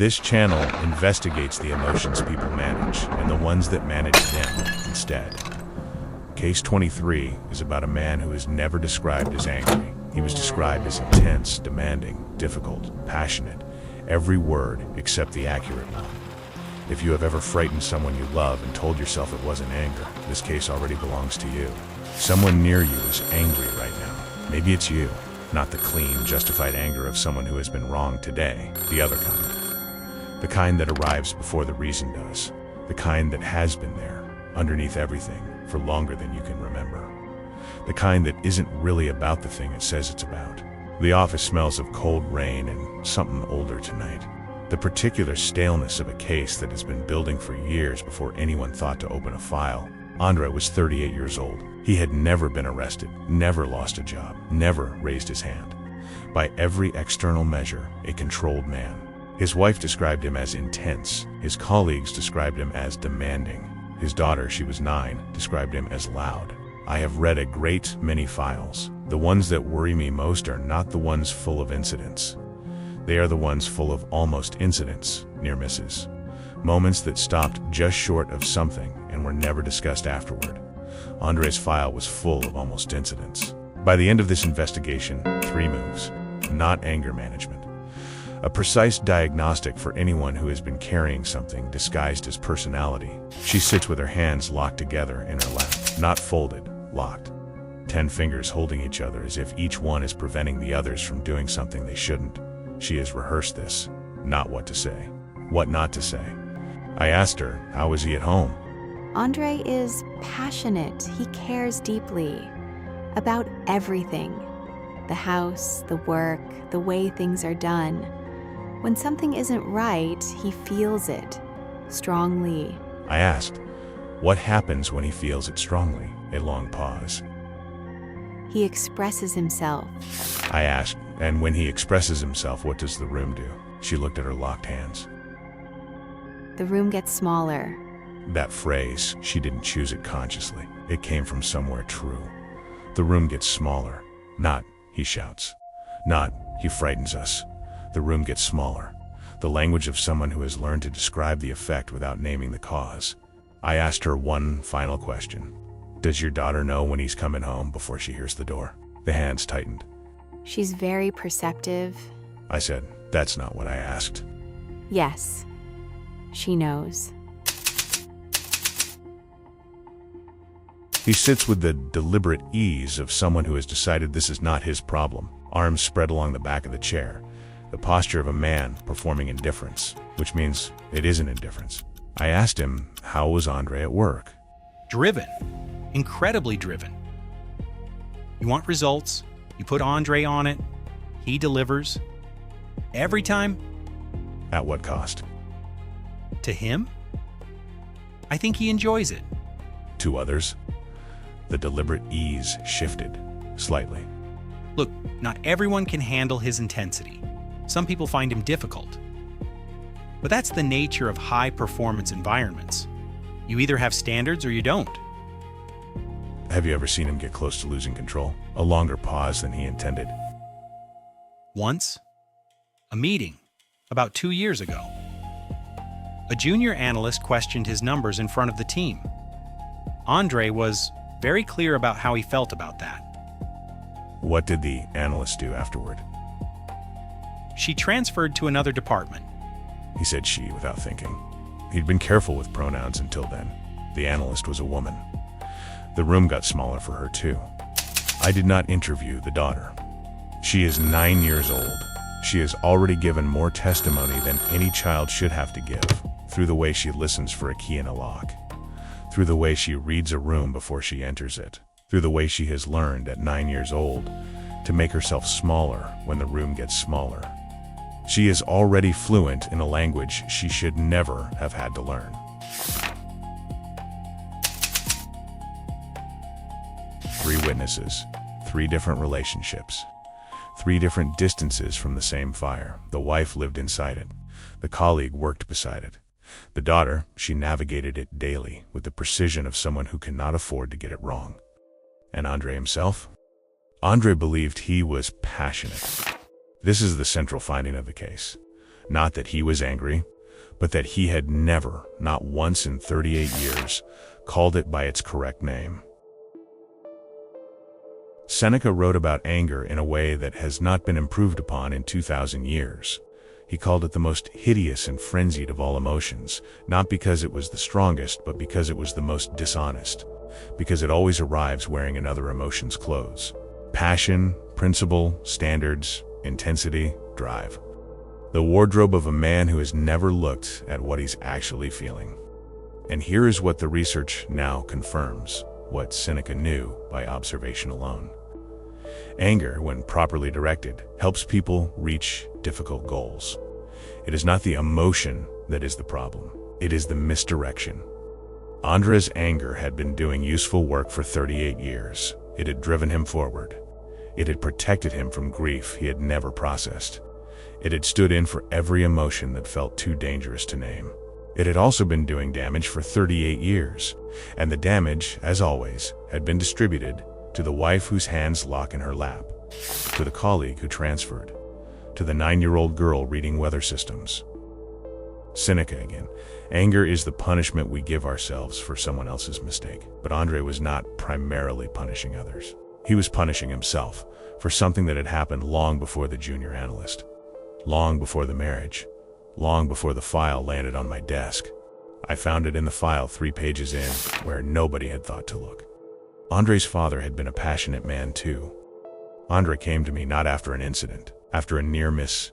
This channel investigates the emotions people manage and the ones that manage them instead. Case 23 is about a man who is never described as angry. He was described as intense, demanding, difficult, passionate, every word except the accurate one. If you have ever frightened someone you love and told yourself it wasn't anger, this case already belongs to you. Someone near you is angry right now. Maybe it's you, not the clean, justified anger of someone who has been wronged today, the other kind. The kind that arrives before the reason does. The kind that has been there, underneath everything, for longer than you can remember. The kind that isn't really about the thing it says it's about. The office smells of cold rain and something older tonight. The particular staleness of a case that has been building for years before anyone thought to open a file. André was 38 years old. He had never been arrested, never lost a job, never raised his hand. By every external measure, a controlled man. His wife described him as intense. His colleagues described him as demanding. His daughter, she was 9, described him as loud. I have read a great many files. The ones that worry me most are not the ones full of incidents. They are the ones full of almost incidents, near misses. Moments that stopped just short of something and were never discussed afterward. André's file was full of almost incidents. By the end of this investigation, 3 moves. Not anger management. A precise diagnostic for anyone who has been carrying something disguised as personality. She sits with her hands locked together in her lap, not folded, locked. 10 fingers holding each other as if each one is preventing the others from doing something they shouldn't. She has rehearsed this, not what to say, what not to say. I asked her, how was he at home? André is passionate. He cares deeply about everything. The house, the work, the way things are done. When something isn't right, he feels it strongly. I asked, what happens when he feels it strongly? A long pause. He expresses himself. I asked, and when he expresses himself, what does the room do? She looked at her locked hands. The room gets smaller. That phrase, she didn't choose it consciously. It came from somewhere true. The room gets smaller. Not, he shouts. Not, he frightens us. The room gets smaller. The language of someone who has learned to describe the effect without naming the cause. I asked her one final question. Does your daughter know when he's coming home before she hears the door? The hands tightened. She's very perceptive. I said, that's not what I asked. Yes, she knows. He sits with the deliberate ease of someone who has decided this is not his problem. Arms spread along the back of the chair. The posture of a man performing indifference, which means it isn't indifference. I asked him, how was André at work? Driven. Incredibly driven. You want results, you put André on it, he delivers. Every time. At what cost? To him? I think he enjoys it. To others? The deliberate ease shifted, slightly. Look, not everyone can handle his intensity. Some people find him difficult. But that's the nature of high-performance environments. You either have standards or you don't. Have you ever seen him get close to losing control? A longer pause than he intended. Once, a meeting, about 2 years ago. A junior analyst questioned his numbers in front of the team. André was very clear about how he felt about that. What did the analyst do afterward? She transferred to another department. He said she without thinking. He'd been careful with pronouns until then. The analyst was a woman. The room got smaller for her too. I did not interview the daughter. She is 9 years old. She has already given more testimony than any child should have to give, through the way she listens for a key in a lock, through the way she reads a room before she enters it, through the way she has learned at 9 years old to make herself smaller when the room gets smaller. She is already fluent in a language she should never have had to learn. Three witnesses, 3 different relationships, 3 different distances from the same fire. The wife lived inside it. The colleague worked beside it. The daughter, she navigated it daily with the precision of someone who cannot afford to get it wrong. And André himself? André believed he was passionate. This is the central finding of the case. Not that he was angry, but that he had never, not once in 38 years, called it by its correct name. Seneca wrote about anger in a way that has not been improved upon in 2,000 years. He called it the most hideous and frenzied of all emotions, not because it was the strongest, but because it was the most dishonest, because it always arrives wearing another emotion's clothes. Passion, principle, standards, intensity, drive. The wardrobe of a man who has never looked at what he's actually feeling. And here is what the research now confirms, what Seneca knew by observation alone. Anger, when properly directed, helps people reach difficult goals. It is not the emotion that is the problem. It is the misdirection. André's anger had been doing useful work for 38 years. It had driven him forward. It had protected him from grief he had never processed. It had stood in for every emotion that felt too dangerous to name. It had also been doing damage for 38 years, and the damage, as always, had been distributed to the wife whose hands lock in her lap, to the colleague who transferred, to the 9-year-old girl reading weather systems. Seneca again. Anger is the punishment we give ourselves for someone else's mistake. But André was not primarily punishing others. He was punishing himself for something that had happened long before the junior analyst, long before the marriage, long before the file landed on my desk. I found it in the file 3 pages in, where nobody had thought to look. André's father had been a passionate man too. André came to me not after an incident, after a near miss.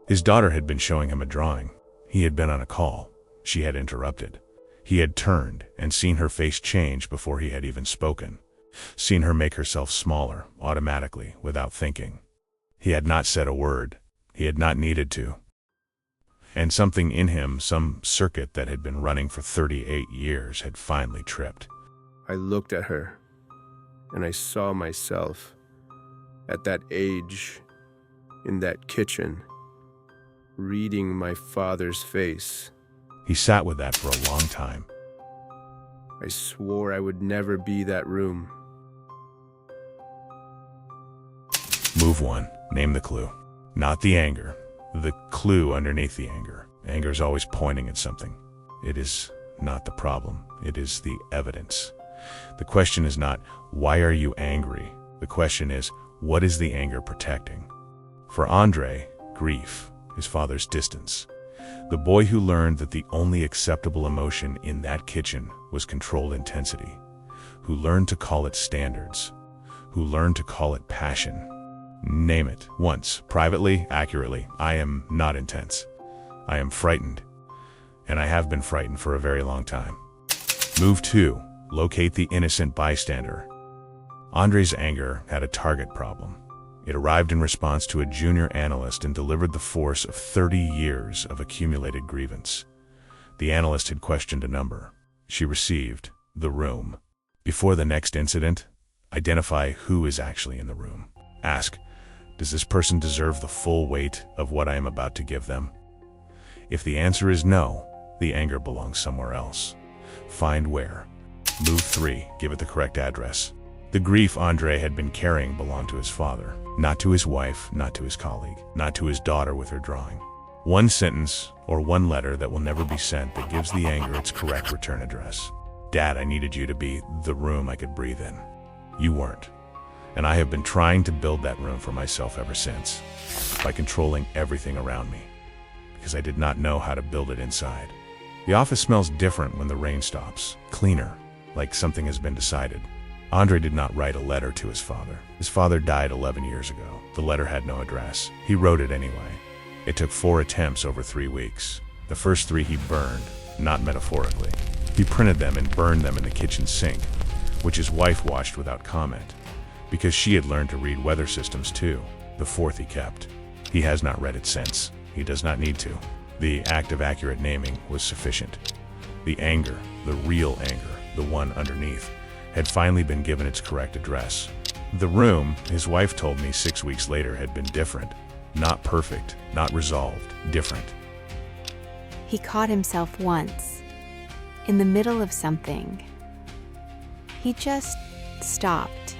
His daughter had been showing him a drawing. He had been on a call. She had interrupted. He had turned and seen her face change before he had even spoken, seen her make herself smaller, automatically, without thinking. He had not said a word. He had not needed to. And something in him, some circuit that had been running for 38 years, had finally tripped. I looked at her, and I saw myself at that age, in that kitchen, reading my father's face. He sat with that for a long time. I swore I would never be that room. Move 1. Name the clue. Not the anger. The clue underneath the anger. Anger is always pointing at something. It is not the problem. It is the evidence. The question is not, why are you angry? The question is, what is the anger protecting? For André, grief, his father's distance. The boy who learned that the only acceptable emotion in that kitchen was controlled intensity, who learned to call it standards, who learned to call it passion. Name it once, privately, accurately. I am not intense. I am frightened, and I have been frightened for a very long time. Move 2. Locate the innocent bystander. André's anger had a target problem. It arrived in response to a junior analyst and delivered the force of 30 years of accumulated grievance. The analyst had questioned a number. She received the room. Before the next incident, identify who is actually in the room. Ask, does this person deserve the full weight of what I am about to give them? If the answer is no, the anger belongs somewhere else. Find where. Move 3. Give it the correct address. The grief André had been carrying belonged to his father, not to his wife, not to his colleague, not to his daughter with her drawing. One sentence or one letter that will never be sent that gives the anger its correct return address. Dad, I needed you to be the room I could breathe in. You weren't. And I have been trying to build that room for myself ever since, by controlling everything around me, because I did not know how to build it inside. The office smells different when the rain stops, cleaner, like something has been decided. André did not write a letter to his father. His father died 11 years ago. The letter had no address. He wrote it anyway. It took 4 attempts over 3 weeks. The first 3 he burned, not metaphorically. He printed them and burned them in the kitchen sink, which his wife watched without comment, because she had learned to read weather systems too. The 4th he kept. He has not read it since. He does not need to. The act of accurate naming was sufficient. The anger, the real anger, the one underneath, had finally been given its correct address. The room, his wife told me 6 weeks later, had been different. Not perfect, not resolved, different. He caught himself once, in the middle of something. He just stopped,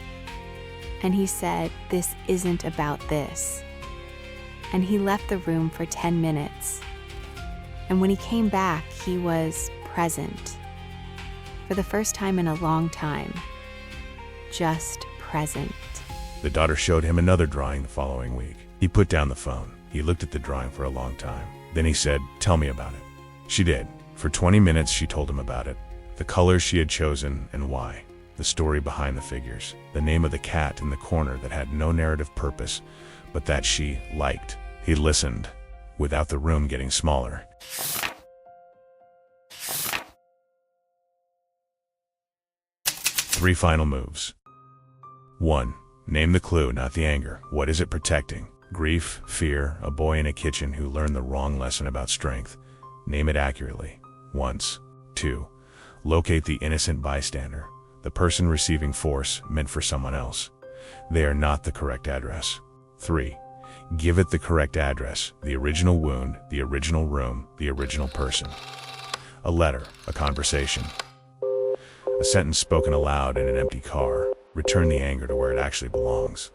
and he said, "This isn't about this." and he left the room for 10 minutes. And when he came back, he was present. For the first time in a long time. Just present. The daughter showed him another drawing the following week. He put down the phone. He looked at the drawing for a long time. Then he said, "Tell me about it." She did. For 20 minutes, she told him about it. The colors she had chosen and why. The story behind the figures. The name of the cat in the corner that had no narrative purpose, but that she liked. He listened, without the room getting smaller. Three final moves. 1. Name the clue, not the anger. What is it protecting? Grief, fear, a boy in a kitchen who learned the wrong lesson about strength. Name it accurately. Once. 2. Locate the innocent bystander, the person receiving force meant for someone else. They are not the correct address. 3. Give it the correct address, the original wound, the original room, the original person. A letter, a conversation. A sentence spoken aloud in an empty car. Return the anger to where it actually belongs.